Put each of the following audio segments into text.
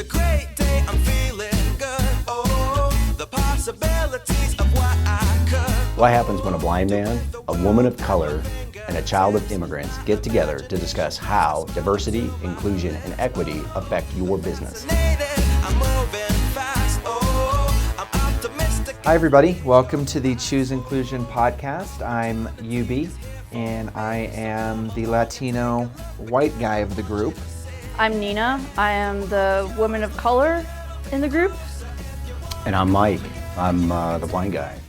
a great day, I'm feeling good. Oh, the possibilities of what I could. What happens when a blind man, a woman of color, and a child of immigrants get together to discuss how diversity, inclusion, and equity affect your business? Hi everybody, welcome to the Choose Inclusion podcast. I'm UB and I am the Latino white guy of the group. I'm Nina. I am the woman of color in the group. And I'm Mike. I'm the blind guy.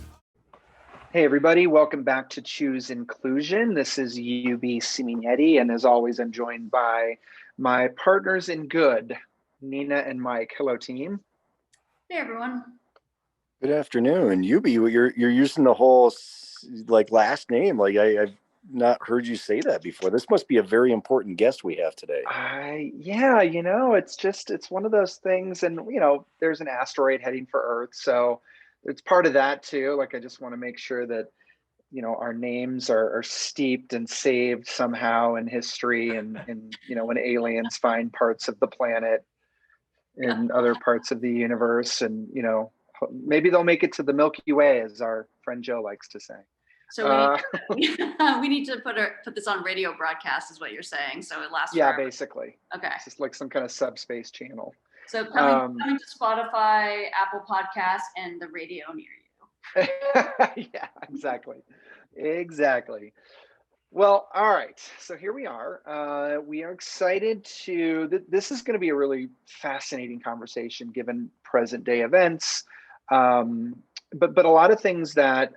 Hey everybody, welcome back to Choose Inclusion. This is UB Siminetti, and as always, I'm joined by my partners in good, Nina and Mike. Hello, team. Hey everyone. Good afternoon. Yubi, you're using the whole last name. I've not heard you say that before. This must be a very important guest we have today. It's one of those things, and there's an asteroid heading for Earth, so it's part of that too. I just want to make sure that our names are steeped and saved somehow in history, and when aliens find parts of the planet in other parts of the universe, and maybe they'll make it to the Milky Way, as our friend Joe likes to say. So we need to put this on radio broadcast, is what you're saying. So it lasts. Yeah, forever. basically. Okay. It's just like some kind of subspace channel. So coming to Spotify, Apple Podcasts, and the radio near you. Yeah, exactly. Well, all right. So here we are. We are excited this is going to be a really fascinating conversation given present day events. But a lot of things that,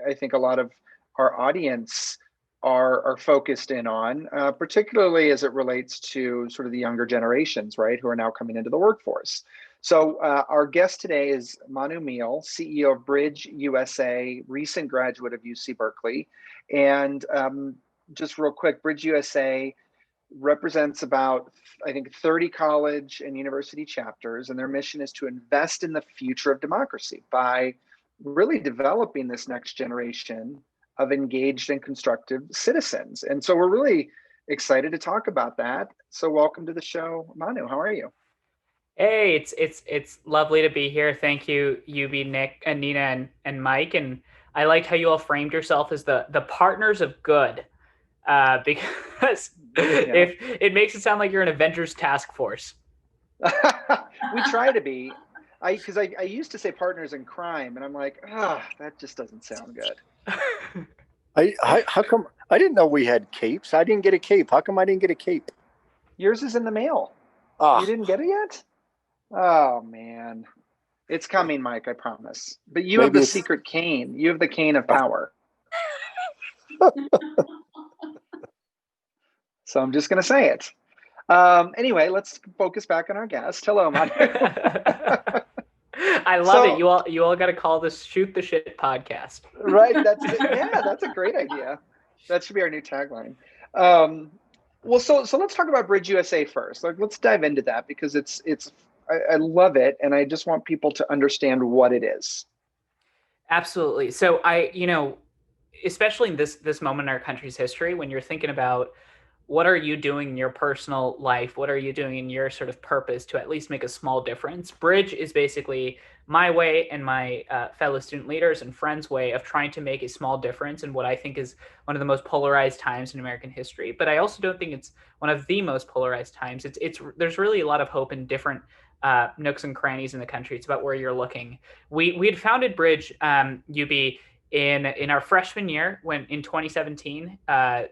I think a lot of our audience are focused in on, particularly as it relates to sort of the younger generations, right, who are now coming into the workforce. So our guest today is Manu Meel, CEO of Bridge USA, recent graduate of UC Berkeley. And just real quick, Bridge USA represents about, I think, 30 college and university chapters, and their mission is to invest in the future of democracy by really developing this next generation of engaged and constructive citizens. And so we're really excited to talk about that. So welcome to the show, Manu. How are you? Hey, it's lovely to be here. Thank you, UB, Nick, and Nina, and Mike. And I liked how you all framed yourself as the partners of good, because if it makes it sound like you're an Avengers task force. We try to be. Because I used to say partners in crime, and I'm like, that just doesn't sound good. How come I didn't know we had capes? I didn't get a cape. How come I didn't get a cape? Yours is in the mail. Oh. You didn't get it yet? Oh man, it's coming, Mike. I promise. But you have the secret cane. You have the cane of power. So I'm just going to say it. Anyway, let's focus back on our guest. Hello, Manu. I love it. You all got to call this "Shoot the Shit" podcast. Right. That's a great idea. That should be our new tagline. Well, so let's talk about Bridge USA first. Let's dive into that, because I love it, and I just want people to understand what it is. Absolutely. So especially in this moment in our country's history, when you're thinking about what are you doing in your personal life, what are you doing in your sort of purpose to at least make a small difference, Bridge is basically my way and my fellow student leaders and friends' way of trying to make a small difference in what I think is one of the most polarized times in American history. But I also don't think it's one of the most polarized times. There's really a lot of hope in different nooks and crannies in the country. It's about where you're looking. We had founded Bridge, UB, in our freshman year, when in 2017,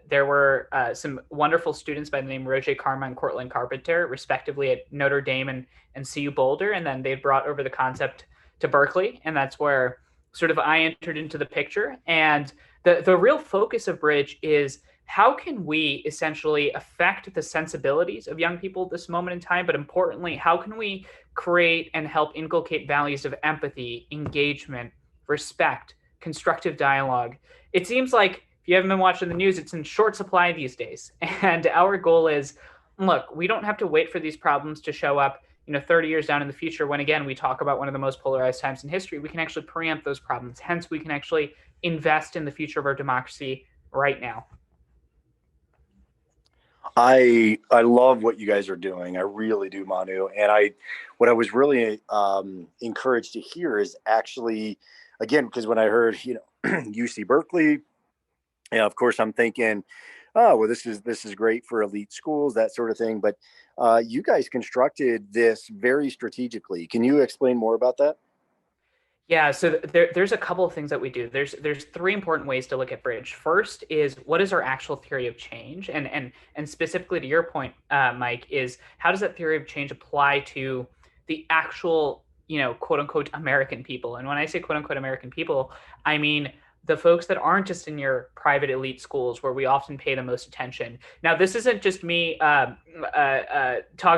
there were some wonderful students by the name Roger Karma and Cortland Carpenter, respectively, at Notre Dame and CU Boulder. And then they brought over the concept to Berkeley. And that's where sort of I entered into the picture. And the real focus of Bridge is how can we essentially affect the sensibilities of young people at this moment in time? But importantly, how can we create and help inculcate values of empathy, engagement, respect, constructive dialogue? It seems like, if you haven't been watching the news, it's in short supply these days. And our goal is, look, we don't have to wait for these problems to show up 30 years down in the future, when again we talk about one of the most polarized times in history. We can actually preempt those problems. Hence, we can actually invest in the future of our democracy right now. I love what you guys are doing. I really do, Manu. And what I was really encouraged to hear is actually, again, because when I heard, UC Berkeley, of course I'm thinking, oh, well, this is great for elite schools, that sort of thing. But you guys constructed this very strategically. Can you explain more about that? Yeah, so there's a couple of things that we do. There's three important ways to look at bridge. First is what is our actual theory of change, and specifically to your point, Mike, is how does that theory of change apply to the actual, quote unquote American people? And when I say quote unquote American people, I mean the folks that aren't just in your private elite schools where we often pay the most attention. Now, this isn't just me talking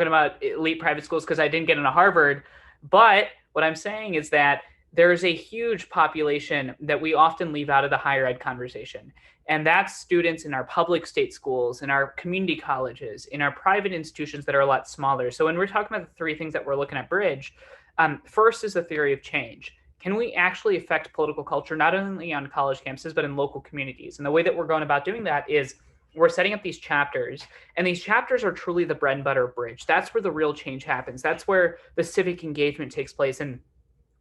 about elite private schools because I didn't get into Harvard, but what I'm saying is that there is a huge population that we often leave out of the higher ed conversation. And that's students in our public state schools, in our community colleges, in our private institutions that are a lot smaller. So when we're talking about the three things that we're looking at bridge, first is the theory of change. Can we actually affect political culture, not only on college campuses, but in local communities? And the way that we're going about doing that is we're setting up these chapters, and these chapters are truly the bread and butter bridge. That's where the real change happens. That's where the civic engagement takes place. And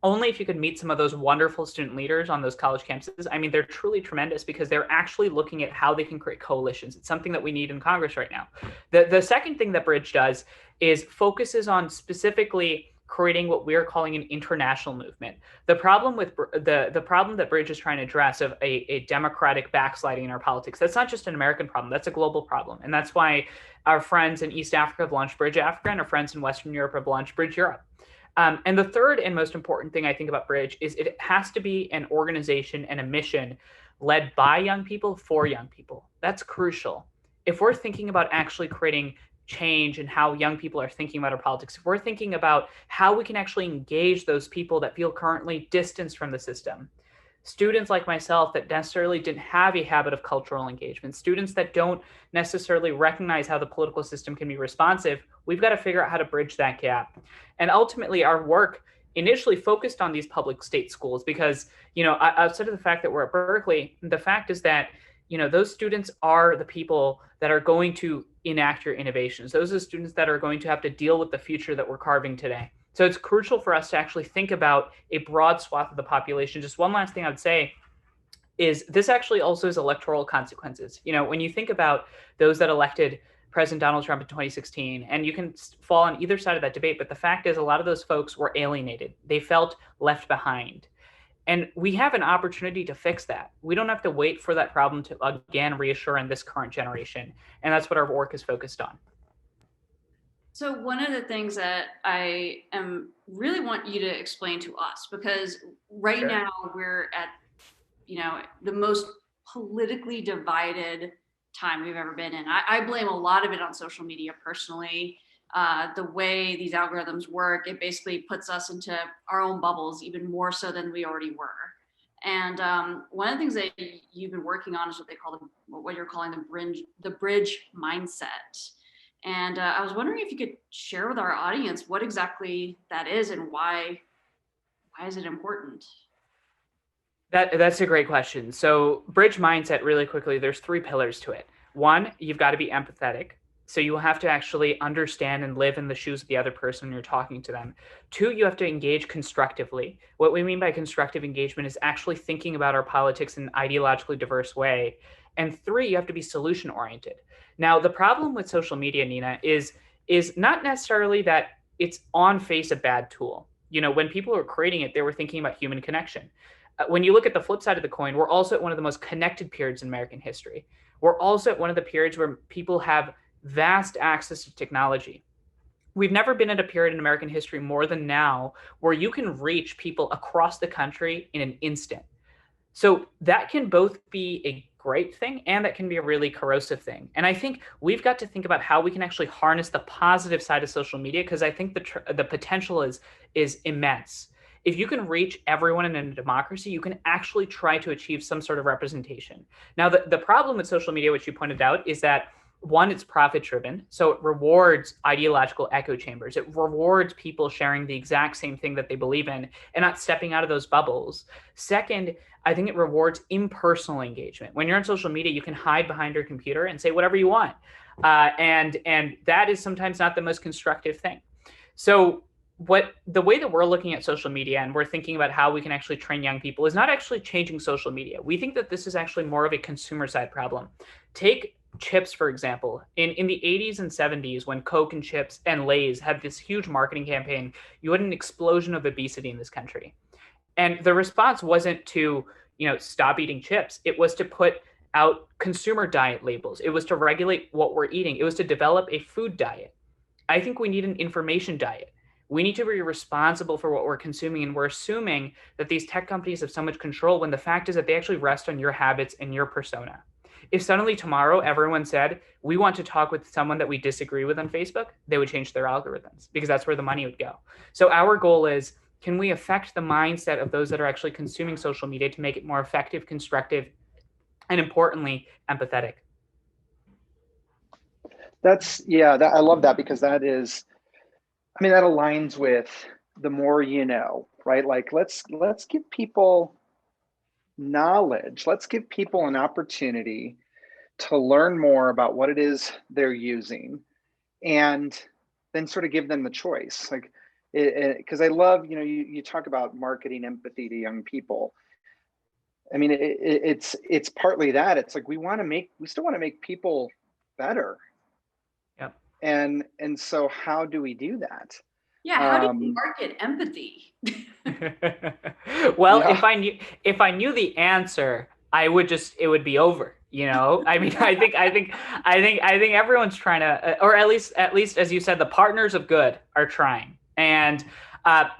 only if you could meet some of those wonderful student leaders on those college campuses. I mean, they're truly tremendous because they're actually looking at how they can create coalitions. It's something that we need in Congress right now. The second thing that Bridge does is focuses on specifically creating what we are calling an international movement. The problem with the problem that Bridge is trying to address of a democratic backsliding in our politics, that's not just an American problem, that's a global problem. And that's why our friends in East Africa have launched Bridge Africa, and our friends in Western Europe have launched Bridge Europe. And the third and most important thing I think about Bridge is it has to be an organization and a mission led by young people for young people. That's crucial. If we're thinking about actually creating change and how young people are thinking about our politics, if we're thinking about how we can actually engage those people that feel currently distanced from the system, students like myself that necessarily didn't have a habit of cultural engagement, students that don't necessarily recognize how the political system can be responsive, we've got to figure out how to bridge that gap. And ultimately, our work initially focused on these public state schools because, outside of the fact that we're at Berkeley, the fact is that, those students are the people that are going to enact your innovations. Those are the students that are going to have to deal with the future that we're carving today. So it's crucial for us to actually think about a broad swath of the population. Just one last thing I would say is this actually also has electoral consequences. When you think about those that elected President Donald Trump in 2016, and you can fall on either side of that debate, but the fact is a lot of those folks were alienated. They felt left behind. And we have an opportunity to fix that. We don't have to wait for that problem to again reassure in this current generation. And that's what our work is focused on. So one of the things that I really want you to explain to us, because right Sure. now we're at, the most politically divided time we've ever been in. I blame a lot of it on social media personally. The way these algorithms work, it basically puts us into our own bubbles even more so than we already were. And one of the things that you've been working on is what you're calling the bridge mindset. And I was wondering if you could share with our audience what exactly that is and why is it important? That's a great question. So bridge mindset, really quickly, there's three pillars to it. One, you've got to be empathetic. So you will have to actually understand and live in the shoes of the other person when you're talking to them. Two, you have to engage constructively. What we mean by constructive engagement is actually thinking about our politics in an ideologically diverse way. And three, you have to be solution oriented. Now, the problem with social media, Nina, is not necessarily that it's on face a bad tool. When people were creating it, they were thinking about human connection. When you look at the flip side of the coin, we're also at one of the most connected periods in American history. We're also at one of the periods where people have vast access to technology. We've never been at a period in American history more than now where you can reach people across the country in an instant. So that can both be a great thing and that can be a really corrosive thing. And I think we've got to think about how we can actually harness the positive side of social media, because I think the potential is immense. If you can reach everyone in a democracy, you can actually try to achieve some sort of representation. Now, the problem with social media, which you pointed out, is that one, it's profit driven. So it rewards ideological echo chambers. It rewards people sharing the exact same thing that they believe in and not stepping out of those bubbles. Second, I think it rewards impersonal engagement. When you're on social media, you can hide behind your computer and say whatever you want. and that is sometimes not the most constructive thing. So the way that we're looking at social media and we're thinking about how we can actually train young people is not actually changing social media. We think that this is actually more of a consumer side problem. Take chips, for example. In the 80s and 70s, when Coke and chips and Lay's had this huge marketing campaign, you had an explosion of obesity in this country. And the response wasn't to, stop eating chips. It was to put out consumer diet labels. It was to regulate what we're eating. It was to develop a food diet. I think we need an information diet. We need to be responsible for what we're consuming. And we're assuming that these tech companies have so much control when the fact is that they actually rest on your habits and your persona. If suddenly tomorrow everyone said, we want to talk with someone that we disagree with on Facebook, they would change their algorithms because that's where the money would go. So our goal is, can we affect the mindset of those that are actually consuming social media to make it more effective, constructive, and importantly, empathetic? I love that, because that aligns with the more you know, right? Like let's give people knowledge. Let's give people an opportunity to learn more about what it is they're using, and then sort of give them the choice. Like, because I love, you talk about marketing empathy to young people. I mean, it's partly that. It's like we still want to make people better. Yep. And so how do we do that? Yeah, how do you market empathy? Well, yeah. if I knew the answer, it would be over. I mean, I think everyone's trying to, or at least as you said, the partners of good are trying. And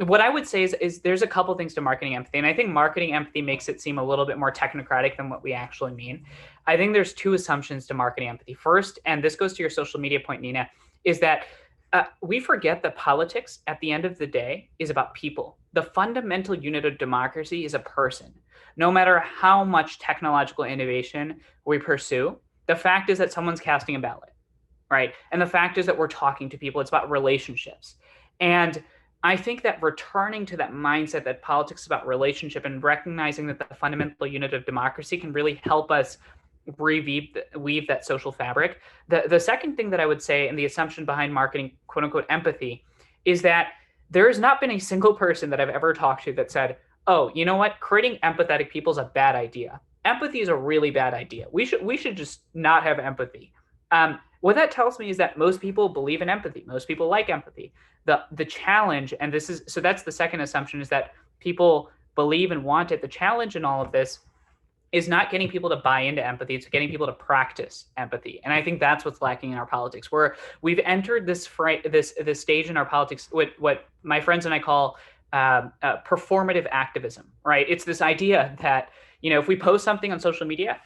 what I would say is there's a couple things to marketing empathy, and I think marketing empathy makes it seem a little bit more technocratic than what we actually mean. I think there's two assumptions to marketing empathy. First, and this goes to your social media point, Nina, is that we forget that politics at the end of the day is about people. The fundamental unit of democracy is a person. No matter how much technological innovation we pursue, the fact is that someone's casting a ballot, right? And the fact is that we're talking to people. It's about relationships. And I think that returning to that mindset that politics is about relationship and recognizing that the fundamental unit of democracy can really help us weave that social fabric. The second thing that I would say, and the assumption behind marketing quote unquote empathy, is that there has not been a single person that I've ever talked to that said, oh, you know what, creating empathetic people is a bad idea. Empathy is a really bad idea. We should just not have empathy. What that tells me is that most people believe in empathy. Most people like empathy. The challenge, and that's the second assumption, is that people believe and want it. The challenge in all of this is not getting people to buy into empathy. It's getting people to practice empathy. And I think that's what's lacking in our politics, where we've entered this stage in our politics, what my friends and I call performative activism, right? It's this idea that, if we post something on social media,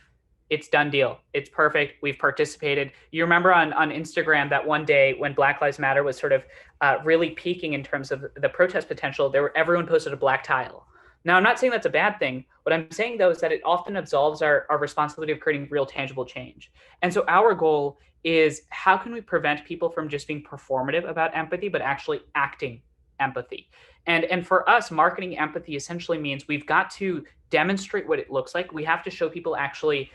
it's done deal. It's perfect. We've participated. You remember on Instagram that one day when Black Lives Matter was sort of really peaking in terms of the protest potential, everyone posted a black tile. Now, I'm not saying that's a bad thing. What I'm saying, though, is that it often absolves our responsibility of creating real tangible change. And so our goal is, how can we prevent people from just being performative about empathy, but actually acting empathy? And for us, marketing empathy essentially means we've got to demonstrate what it looks like. We have to show people actually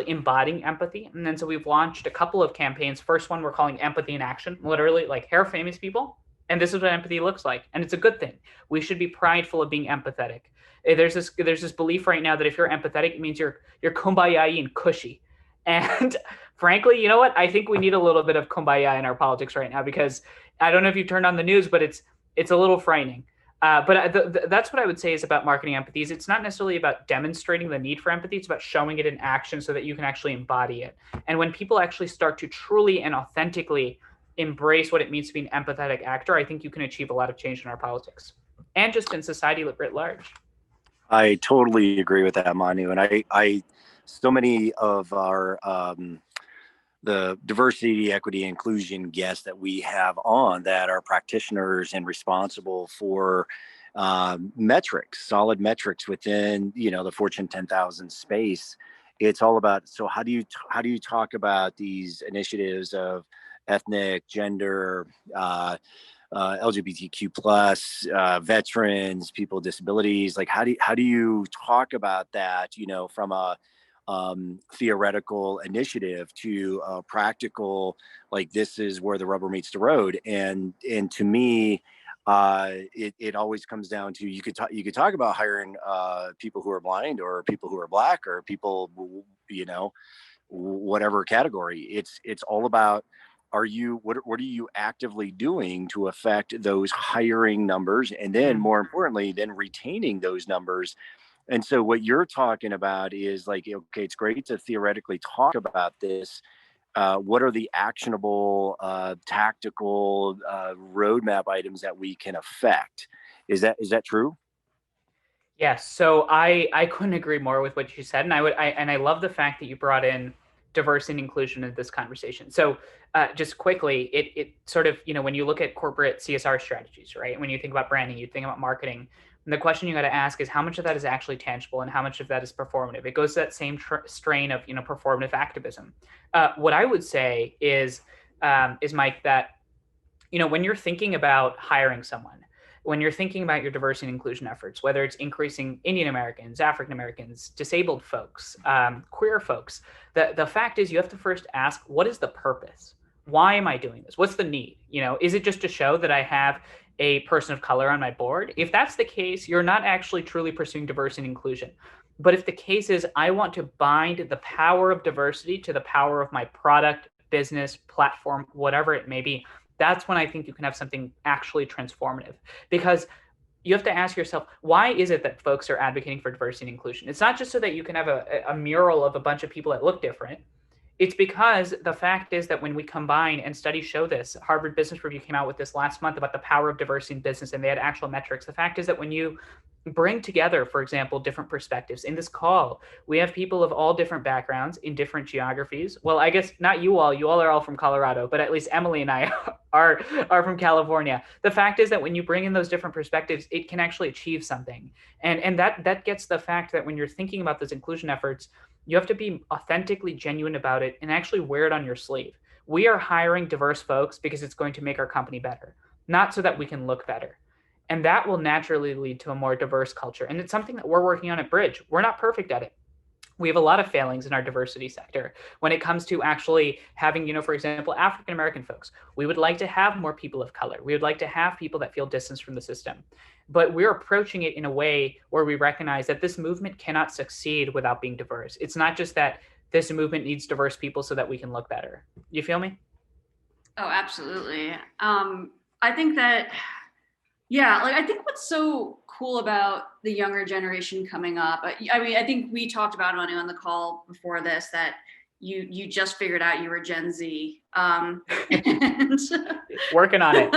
embodying empathy. And then so we've launched a couple of campaigns. First one we're calling Empathy in Action, literally like hair famous people. And this is what empathy looks like. And it's a good thing. We should be prideful of being empathetic. There's this belief right now that if you're empathetic, it means you're kumbaya and cushy. And frankly, you know what? I think we need a little bit of kumbaya in our politics right now, because I don't know if you turned on the news, but it's a little frightening. But that's what I would say is about marketing empathy. It's not necessarily about demonstrating the need for empathy. It's about showing it in action so that you can actually embody it. And when people actually start to truly and authentically embrace what it means to be an empathetic actor, I think you can achieve a lot of change in our politics and just in society writ large. I totally agree with that, Manu. And I so many of our the diversity, equity, inclusion guests that we have on that are practitioners and responsible for solid metrics within, the Fortune 10,000 space. It's all about, so how do you talk about these initiatives of ethnic, gender, LGBTQ plus, veterans, people with disabilities? Like, how do you talk about that, from a theoretical initiative to practical, like this is where the rubber meets the road. And to me, it always comes down to, you could talk about hiring people who are blind or people who are black or people, whatever category. It's all about, what are you actively doing to affect those hiring numbers, and then more importantly, then retaining those numbers. And so what you're talking about is like, okay, it's great to theoretically talk about this. What are the actionable, tactical roadmap items that we can affect? Is that true? Yes. So I couldn't agree more with what you said, and I love the fact that you brought in diversity and inclusion into this conversation. So just quickly, it sort of, when you look at corporate CSR strategies, right? When you think about branding, you think about marketing. And the question you got to ask is how much of that is actually tangible and how much of that is performative. It goes to that same strain of performative activism. What I would say is Mike, that when you're thinking about hiring someone, when you're thinking about your diversity and inclusion efforts, whether it's increasing Indian Americans, African Americans, disabled folks, queer folks, the fact is you have to first ask, what is the purpose? Why am I doing this? What's the need? Is it just to show that I have a person of color on my board? If that's the case, you're not actually truly pursuing diversity and inclusion. But if the case is, I want to bind the power of diversity to the power of my product, business, platform, whatever it may be, that's when I think you can have something actually transformative. Because you have to ask yourself, why is it that folks are advocating for diversity and inclusion? It's not just so that you can have a mural of a bunch of people that look different. It's because the fact is that when we combine, and studies show this, Harvard Business Review came out with this last month about the power of diversity in business, and they had actual metrics. The fact is that when you bring together, for example, different perspectives. In this call, we have people of all different backgrounds in different geographies. Well, I guess not you all are all from Colorado, but at least Emily and I are from California. The fact is that when you bring in those different perspectives, it can actually achieve something. And that gets the fact that when you're thinking about those inclusion efforts, you have to be authentically genuine about it and actually wear it on your sleeve. We are hiring diverse folks because it's going to make our company better, not so that we can look better. And that will naturally lead to a more diverse culture. And it's something that we're working on at Bridge. We're not perfect at it. We have a lot of failings in our diversity sector when it comes to actually having, for example, African American folks. We would like to have more people of color. We would like to have people that feel distanced from the system. But we're approaching it in a way where we recognize that this movement cannot succeed without being diverse. It's not just that this movement needs diverse people so that we can look better. You feel me? Oh, absolutely. I think that, I think what's so cool about the younger generation coming up, I think we talked about, Manu, on the call before this, that you just figured out you were Gen Z. And working on it.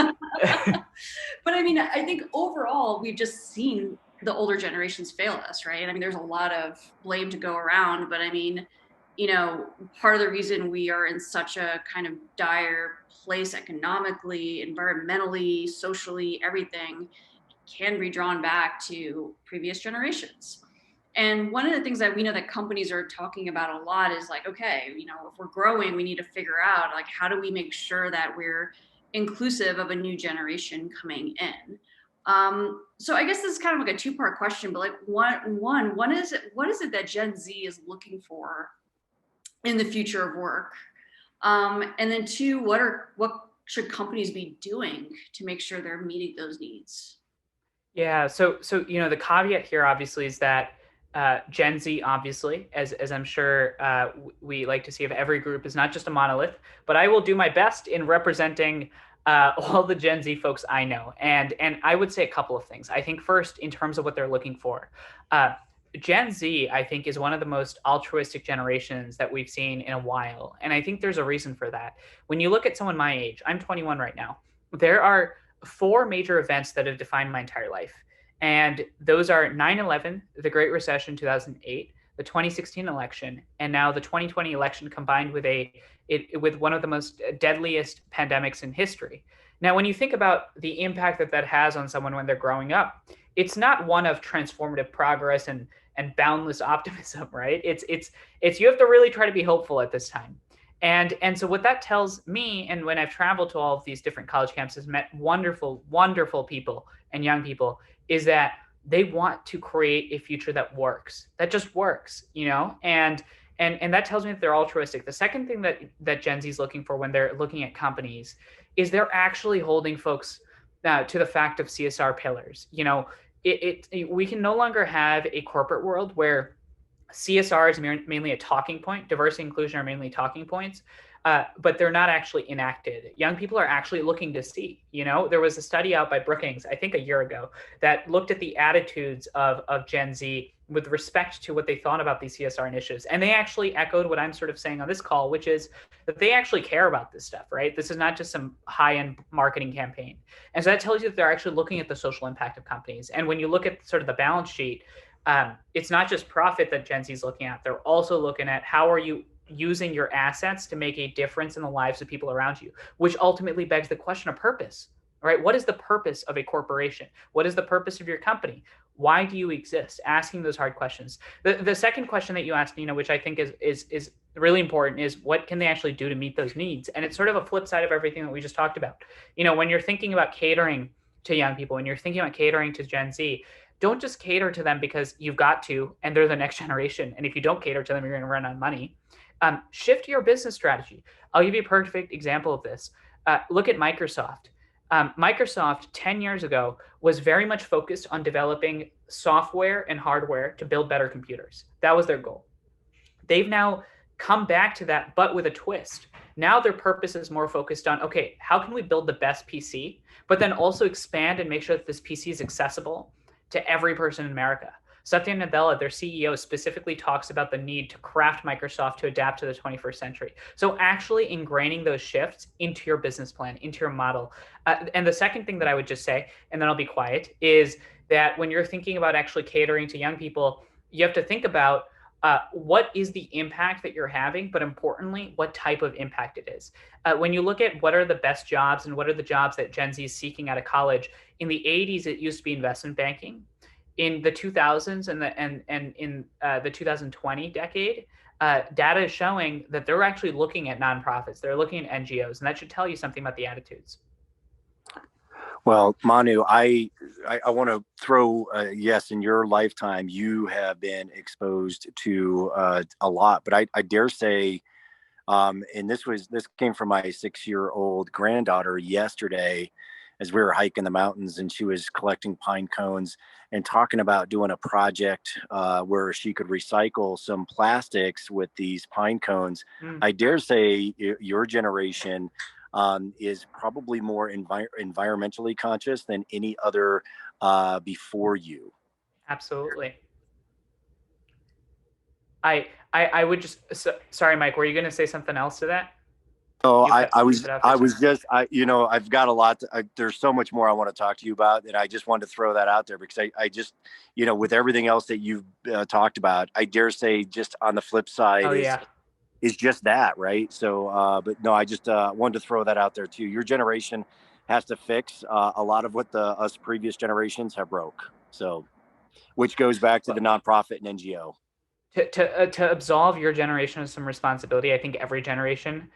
But I think overall, we've just seen the older generations fail us, right? There's a lot of blame to go around, but part of the reason we are in such a kind of dire place economically, environmentally, socially, everything can be drawn back to previous generations. And one of the things that we know that companies are talking about a lot is like, okay, if we're growing, we need to figure out like, how do we make sure that we're inclusive of a new generation coming in? So I guess this is kind of like a two-part question, but like what is it that Gen Z is looking for in the future of work? And then two, what should companies be doing to make sure they're meeting those needs? Yeah. So the caveat here obviously is that Gen Z, obviously, as I'm sure we like to see of every group, is not just a monolith, but I will do my best in representing all the Gen Z folks I know. And I would say a couple of things. I think first, in terms of what they're looking for, Gen Z, I think, is one of the most altruistic generations that we've seen in a while. And I think there's a reason for that. When you look at someone my age, I'm 21 right now, there are 4 major events that have defined my entire life. And those are 9/11, the Great Recession, 2008, the 2016 election, and now the 2020 election combined with with one of the most deadliest pandemics in history. Now, when you think about the impact that has on someone when they're growing up, it's not one of transformative progress and boundless optimism, right? It's you have to really try to be hopeful at this time. And so what that tells me, and when I've traveled to all of these different college campuses, met wonderful, wonderful people and young people, is that they want to create a future that works, that just works, and And that tells me that they're altruistic. The second thing that Gen Z is looking for when they're looking at companies is they're actually holding folks to the fact of CSR pillars. We can no longer have a corporate world where CSR is mainly a talking point. Diversity and inclusion are mainly talking points, but they're not actually enacted. Young people are actually looking to see. There was a study out by Brookings, I think a year ago, that looked at the attitudes of Gen Z with respect to what they thought about these CSR initiatives. And they actually echoed what I'm sort of saying on this call, which is that they actually care about this stuff, right? This is not just some high-end marketing campaign. And so that tells you that they're actually looking at the social impact of companies. And when you look at sort of the balance sheet, it's not just profit that Gen Z is looking at. They're also looking at how are you using your assets to make a difference in the lives of people around you, which ultimately begs the question of purpose, right? What is the purpose of a corporation? What is the purpose of your company? Why do you exist? Asking those hard questions. The second question that you asked, which I think is really important, is what can they actually do to meet those needs? And it's sort of a flip side of everything that we just talked about. When you're thinking about catering to young people, when you're thinking about catering to Gen Z, don't just cater to them because you've got to, and they're the next generation. And if you don't cater to them, you're going to run out of money. Shift your business strategy. I'll give you a perfect example of this. Look at Microsoft. Microsoft 10 years ago was very much focused on developing software and hardware to build better computers. That was their goal. They've now come back to that, but with a twist. Now their purpose is more focused on, okay, how can we build the best PC, but then also expand and make sure that this PC is accessible to every person in America. Satya Nadella, their CEO, specifically talks about the need to craft Microsoft to adapt to the 21st century. So actually ingraining those shifts into your business plan, into your model. And the second thing that I would just say, and then I'll be quiet, is that when you're thinking about actually catering to young people, you have to think about what is the impact that you're having, but importantly, what type of impact it is. When you look at what are the best jobs and what are the jobs that Gen Z is seeking out of college, in the 80s, it used to be investment banking. In the 2000s and in the 2020 decade, data is showing that they're actually looking at nonprofits. They're looking at NGOs, and that should tell you something about the attitudes. Well, Manu, I want to throw yes, in your lifetime, you have been exposed to a lot, but I dare say, and this came from my 6-year-old granddaughter yesterday, as we were hiking the mountains, and she was collecting pine cones and talking about doing a project where she could recycle some plastics with these pine cones. I dare say your generation is probably more environmentally conscious than any other before you. Absolutely. I would just, sorry, Mike, were you going to say something else to that? Oh, I've got a lot. There's so much more I want to talk to you about, and I just wanted to throw that out there because I just, with everything else that you've talked about, I dare say just on the flip side is just that, right? So, but no, I just wanted to throw that out there too. Your generation has to fix a lot of what us previous generations have broke. So, which goes back to the nonprofit and NGO. To absolve your generation of some responsibility, I think every generation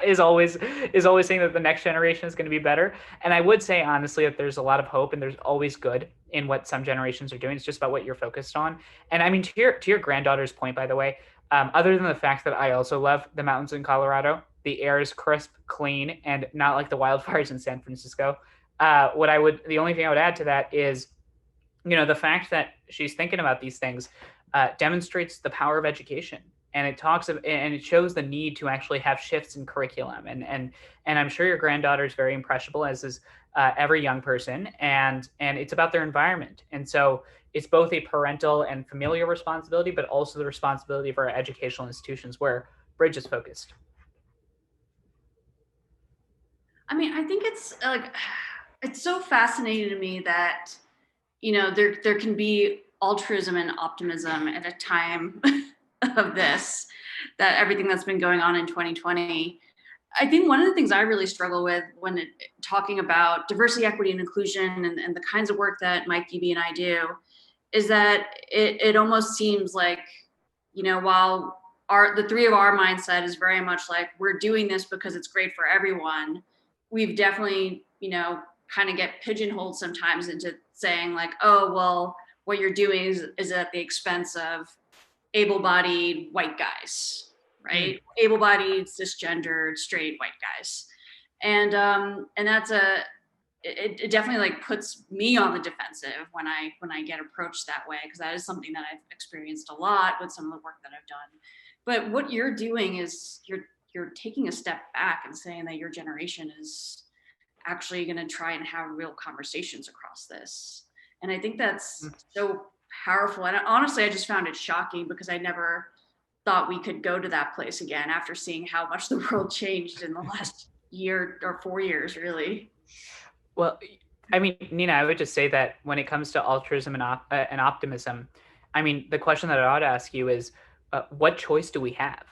is always saying that the next generation is going to be better. And I would say honestly that there's a lot of hope and there's always good in what some generations are doing. It's just about what you're focused on. And I mean, to your granddaughter's point, by the way, other than the fact that I also love the mountains in Colorado, the air is crisp, clean, and not like the wildfires in San Francisco. The only thing I would add to that is, the fact that she's thinking about these things demonstrates the power of education. And it shows the need to actually have shifts in curriculum. And I'm sure your granddaughter is very impressionable, as is every young person. And it's about their environment. And so it's both a parental and familial responsibility, but also the responsibility of our educational institutions where Bridge is focused. I mean, I think it's so fascinating to me that, there can be altruism and optimism at a time of this, that everything that's been going on in 2020. I think one of the things I really struggle with when talking about diversity, equity, and inclusion and the kinds of work that Mike, UB, and I do is that it almost seems like, while the three of our mindset is very much like we're doing this because it's great for everyone, we've definitely, kind of get pigeonholed sometimes into saying like, oh, well, what you're doing is at the expense of, able-bodied white guys, right? Able-bodied, cisgendered, straight white guys. And that's it definitely like puts me on the defensive when I get approached that way, because that is something that I've experienced a lot with some of the work that I've done. But what you're doing is you're taking a step back and saying that your generation is actually going to try and have real conversations across this. And I think that's so powerful. And honestly, I just found it shocking, because I never thought we could go to that place again after seeing how much the world changed in the last year or 4 years, really. Well, I mean, Nina, I would just say that when it comes to altruism and optimism, I mean, the question that I ought to ask you is, what choice do we have,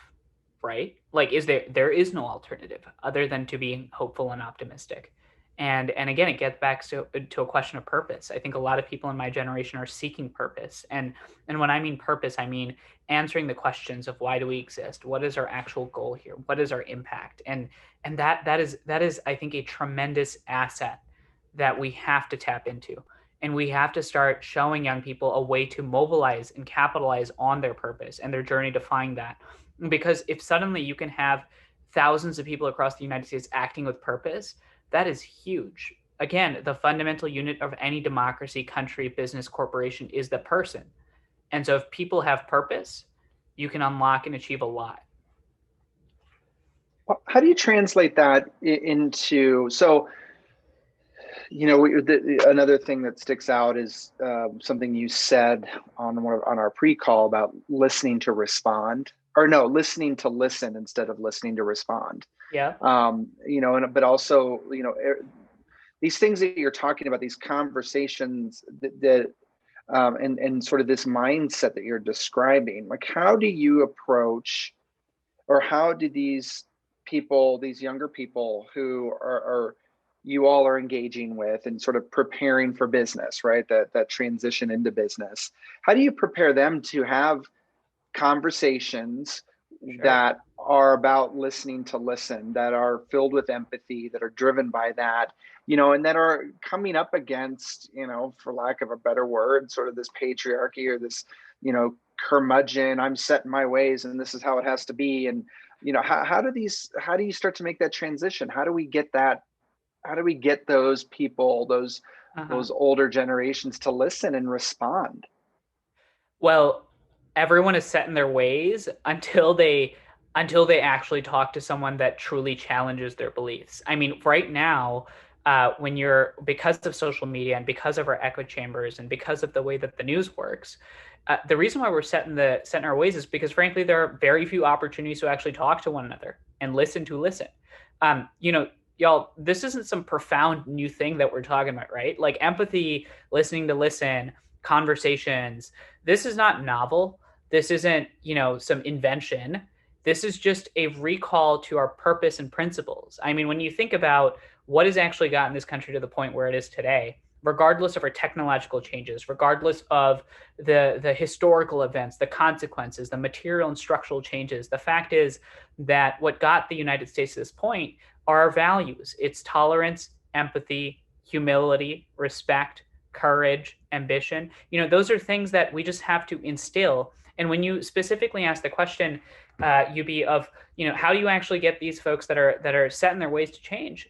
right? Like, there is no alternative other than to be hopeful and optimistic. And again, it gets back to a question of purpose. I think a lot of people in my generation are seeking purpose. And when I mean purpose, I mean answering the questions of why do we exist? What is our actual goal here? What is our impact? And that is, I think, a tremendous asset that we have to tap into. And we have to start showing young people a way to mobilize and capitalize on their purpose and their journey to find that. Because if suddenly you can have thousands of people across the United States acting with purpose, that is huge. Again, the fundamental unit of any democracy, country, business, corporation is the person. And so if people have purpose, you can unlock and achieve a lot. Well, how do you translate that into, so, you know, another thing that sticks out is something you said on our pre-call about listening to respond, or no, listening to listen instead of listening to respond. Yeah. You know, but also, you know, these things that you're talking about, these conversations and sort of this mindset that you're describing, like, how do you approach, or how do these people, these younger people who are you all are engaging with and sort of preparing for business, right? That transition into business. How do you prepare them to have conversations that are about listening to listen, that are filled with empathy, that are driven by that, you know, and that are coming up against, you know, for lack of a better word, sort of this patriarchy or this, you know, curmudgeon, I'm set in my ways and this is how it has to be. And, you know, how do you start to make that transition? How do we get those people, those older generations to listen and respond? Well, everyone is set in their ways until they actually talk to someone that truly challenges their beliefs. I mean, right now, because of social media and because of our echo chambers and because of the way that the news works, the reason why we're set in our ways is because, frankly, there are very few opportunities to actually talk to one another and listen. You know, y'all, this isn't some profound new thing that we're talking about, right? Like empathy, listening to listen, conversations. This is not novel. This isn't, you know, some invention. This is just a recall to our purpose and principles. I mean, when you think about what has actually gotten this country to the point where it is today, regardless of our technological changes, regardless of the historical events, the consequences, the material and structural changes, the fact is that what got the United States to this point are our values. It's tolerance, empathy, humility, respect, courage, ambition. You know, those are things that we just have to instill. And when you specifically ask the question, UB, of, you know, how do you actually get these folks that are set in their ways to change?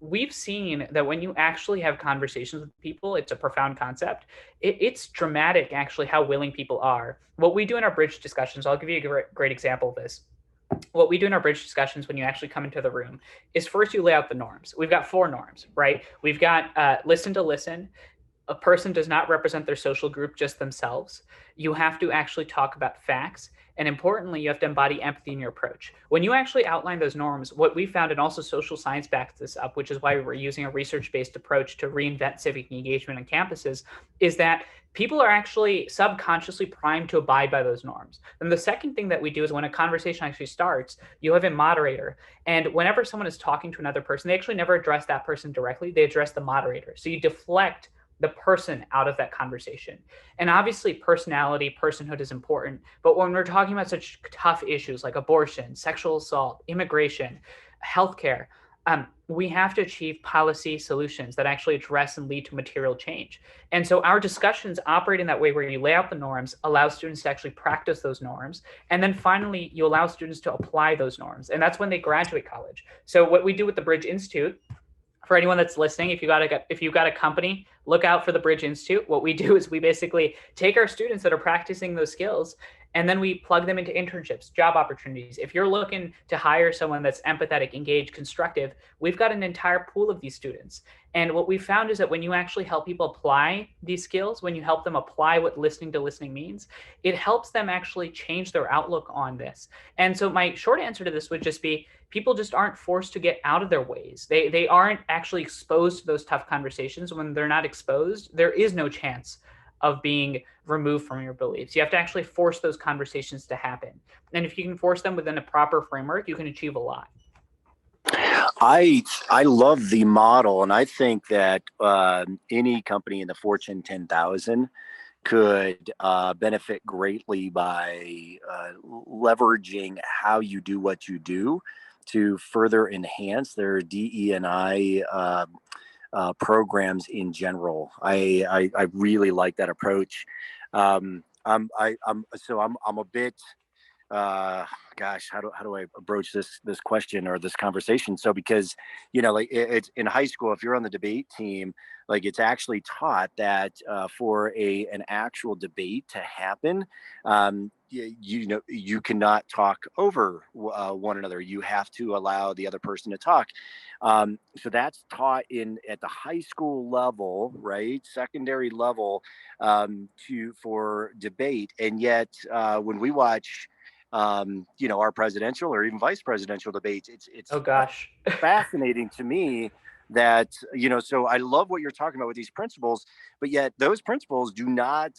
We've seen that when you actually have conversations with people, it's a profound concept. It's dramatic, actually, how willing people are. What we do in our bridge discussions, I'll give you a great example of this. What we do in our bridge discussions when you actually come into the room is first you lay out the norms. We've got 4 norms, right? We've got listen to listen. A person does not represent their social group, just themselves. You have to actually talk about facts. And importantly, you have to embody empathy in your approach. When you actually outline those norms, what we found, and also social science backs this up, which is why we're using a research-based approach to reinvent civic engagement on campuses, is that people are actually subconsciously primed to abide by those norms. And the second thing that we do is when a conversation actually starts, you have a moderator. And whenever someone is talking to another person, they actually never address that person directly. They address the moderator. So you deflect the person out of that conversation. And obviously personality, personhood is important. But when we're talking about such tough issues like abortion, sexual assault, immigration, healthcare, we have to achieve policy solutions that actually address and lead to material change. And so our discussions operate in that way, where you lay out the norms, allow students to actually practice those norms, and then finally you allow students to apply those norms. And that's when they graduate college. So what we do with the Bridge Institute, for anyone that's listening, if you've got a company, look out for the Bridge Institute. What we do is we basically take our students that are practicing those skills, and then we plug them into internships, job opportunities. If you're looking to hire someone that's empathetic, engaged, constructive, we've got an entire pool of these students. And what we found is that when you actually help people apply these skills, when you help them apply what listening to listening means, it helps them actually change their outlook on this. And so my short answer to this would just be, people just aren't forced to get out of their ways. They aren't actually exposed to those tough conversations. When they're not exposed, there is no chance of being removed from your beliefs. You have to actually force those conversations to happen. And if you can force them within a proper framework, you can achieve a lot. I love the model, and I think that any company in the Fortune 10,000 could benefit greatly by leveraging how you do what you do to further enhance their DE&I programs in general. I really like that approach. I'm a bit how do I approach this question or this conversation? So, because, like, it's in high school, if you're on the debate team, like, it's actually taught that for an actual debate to happen, you cannot talk over one another. You have to allow the other person to talk. So that's taught at the high school level, right? Secondary level, for debate. And yet when we watch our presidential or even vice presidential debates, it's Oh gosh. fascinating to me that, so I love what you're talking about with these principles, but yet those principles do not,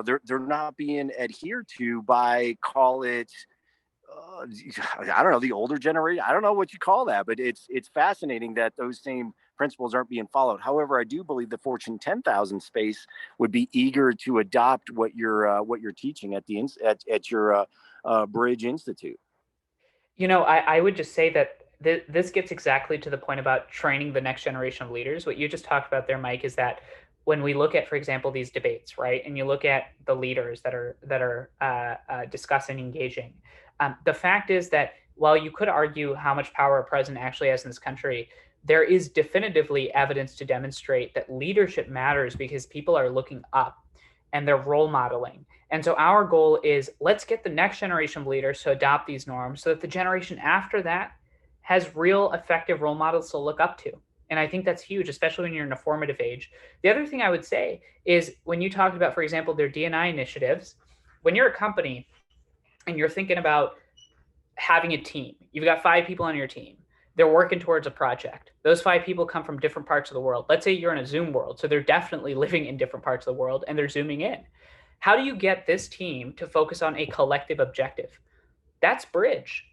they're not being adhered to by, call it, I don't know, the older generation. I don't know what you call that, but it's fascinating that those same principles aren't being followed. However, I do believe the Fortune 10,000 space would be eager to adopt what you're teaching at your Bridge Institute. I would just say that this gets exactly to the point about training the next generation of leaders. What you just talked about there, Mike, is that when we look at, for example, these debates, right, and you look at the leaders that are discussing, engaging, the fact is that while you could argue how much power a president actually has in this country, there is definitively evidence to demonstrate that leadership matters because people are looking up and they're role modeling. And so our goal is, let's get the next generation of leaders to adopt these norms so that the generation after that has real effective role models to look up to. And I think that's huge, especially when you're in a formative age. The other thing I would say is, when you talked about, for example, their D&I initiatives, when you're a company and you're thinking about having a team, you've got 5 people on your team, they're working towards a project. Those 5 people come from different parts of the world. Let's say you're in a Zoom world, so they're definitely living in different parts of the world and they're Zooming in. How do you get this team to focus on a collective objective? That's Bridge.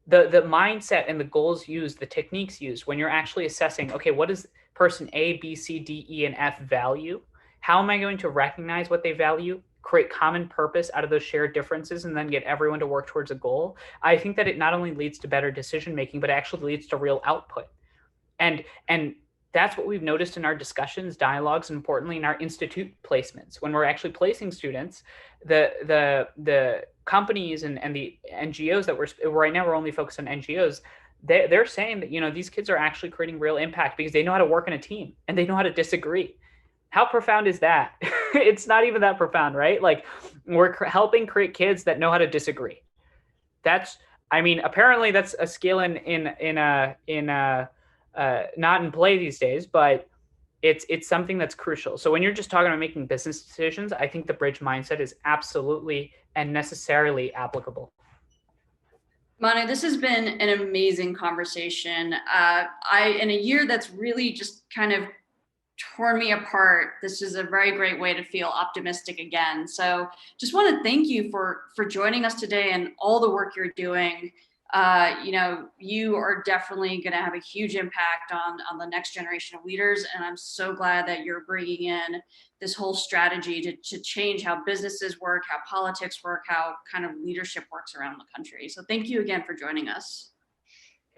The mindset and the goals used, the techniques used when you're actually assessing, okay, what does person A, B, C, D, E, and F value? How am I going to recognize what they value, create common purpose out of those shared differences, and then get everyone to work towards a goal? I think that it not only leads to better decision making, but actually leads to real output. And that's what we've noticed in our discussions, dialogues, and importantly in our institute placements. When we're actually placing students, the companies and the NGOs that we're right now, we're only focused on NGOs. They're saying that these kids are actually creating real impact because they know how to work in a team and they know how to disagree. How profound is that? It's not even that profound, right? Like, we're helping create kids that know how to disagree. Apparently that's a skill not in play these days, but it's something that's crucial. So when you're just talking about making business decisions, I think the Bridge mindset is absolutely and necessarily applicable. Manu, this has been an amazing conversation. In a year that's really just kind of torn me apart, this is a very great way to feel optimistic again. So just want to thank you for joining us today and all the work you're doing. You are definitely going to have a huge impact on the next generation of leaders. And I'm so glad that you're bringing in this whole strategy to change how businesses work, how politics work, how kind of leadership works around the country. So thank you again for joining us.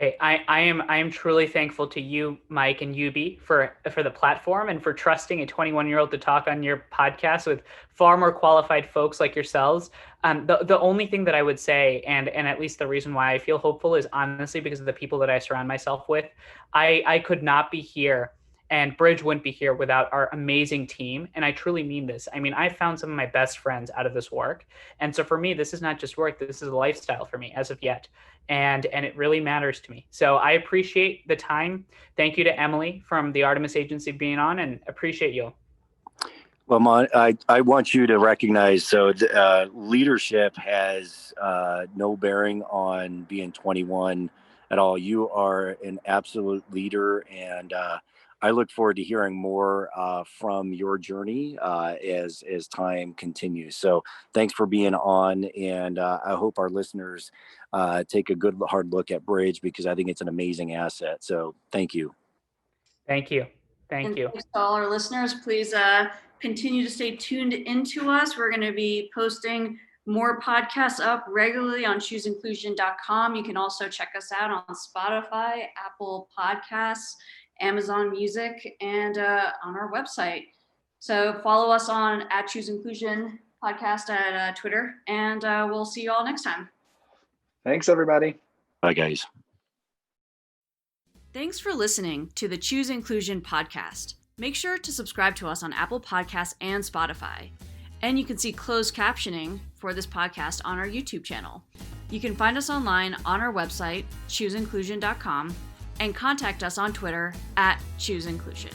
Hey, I am truly thankful to you, Mike and Yubi, for the platform and for trusting a 21-year-old to talk on your podcast with far more qualified folks like yourselves. The only thing that I would say, and at least the reason why I feel hopeful, is honestly because of the people that I surround myself with. I could not be here, and Bridge wouldn't be here without our amazing team. And I truly mean this. I mean, I found some of my best friends out of this work. And so for me, this is not just work. This is a lifestyle for me as of yet. And it really matters to me. So I appreciate the time. Thank you to Emily from the Artemis Agency being on, and appreciate you. Well, Mon, I want you to recognize, so leadership has no bearing on being 21 at all. You are an absolute leader, and I look forward to hearing more from your journey as time continues. So thanks for being on, and I hope our listeners take a good hard look at Bridge, because I think it's an amazing asset. So thank you. Thank you. Thank you. Thanks to all our listeners. Please continue to stay tuned into us. We're going to be posting more podcasts up regularly on chooseinclusion.com. You can also check us out on Spotify, Apple Podcasts, Amazon Music, and on our website. So follow us on @ChooseInclusion Podcast at Twitter, and we'll see you all next time. Thanks, everybody. Bye, guys. Thanks for listening to the Choose Inclusion podcast. Make sure to subscribe to us on Apple Podcasts and Spotify. And you can see closed captioning for this podcast on our YouTube channel. You can find us online on our website, chooseinclusion.com, and contact us on Twitter @ChooseInclusion.